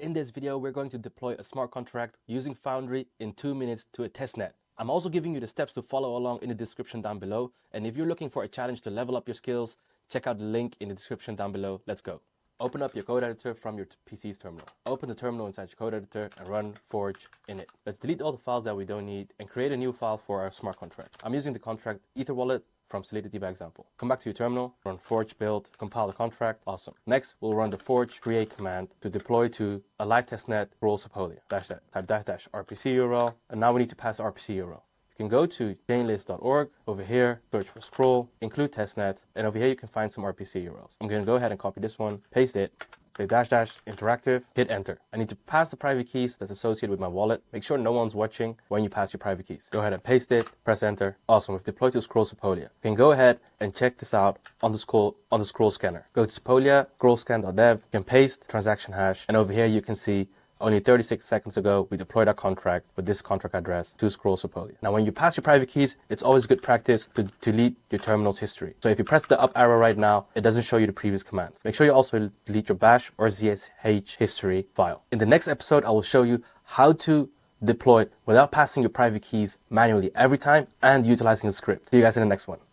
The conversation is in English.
In this video, we're going to deploy a smart contract using Foundry in 2 minutes to a testnet. I'm also giving you the steps to follow along in the description down below. And if you're looking for a challenge to level up your skills, check out the link in the description down below. Let's go. Open up your code editor from your PC's terminal. Open the terminal inside your code editor and run forge init. Let's delete all the files that we don't need and create a new file for our smart contract. I'm using the contract EtherWallet from Solidity by example. Come back to your terminal, run forge build, compile the contract. Awesome. Next, we'll run the forge create command to deploy to a live testnet role Sepolia. Type dash RPC URL, and now we need to pass the RPC URL. You can go to chainlist.org, over here, search for scroll, include testnets, and over here you can find some RPC URLs. I'm going to go ahead and copy this one, paste it, say dash interactive, hit enter. I need to pass the private keys that's associated with my wallet. Make sure no one's watching when you pass your private keys. Go ahead and paste it, press enter. Awesome, we've deployed to scroll Sepolia. You can go ahead and check this out on the scroll scanner. Go to Sepolia, scrollscan.dev, you can paste transaction hash, and over here you can see only 36 seconds ago, we deployed our contract with this contract address to scroll Sepolia. Now, when you pass your private keys, it's always good practice to delete your terminal's history. So if you press the up arrow right now, it doesn't show you the previous commands. Make sure you also delete your bash or zsh history file. In the next episode, I will show you how to deploy without passing your private keys manually every time and utilizing the script. See you guys in the next one.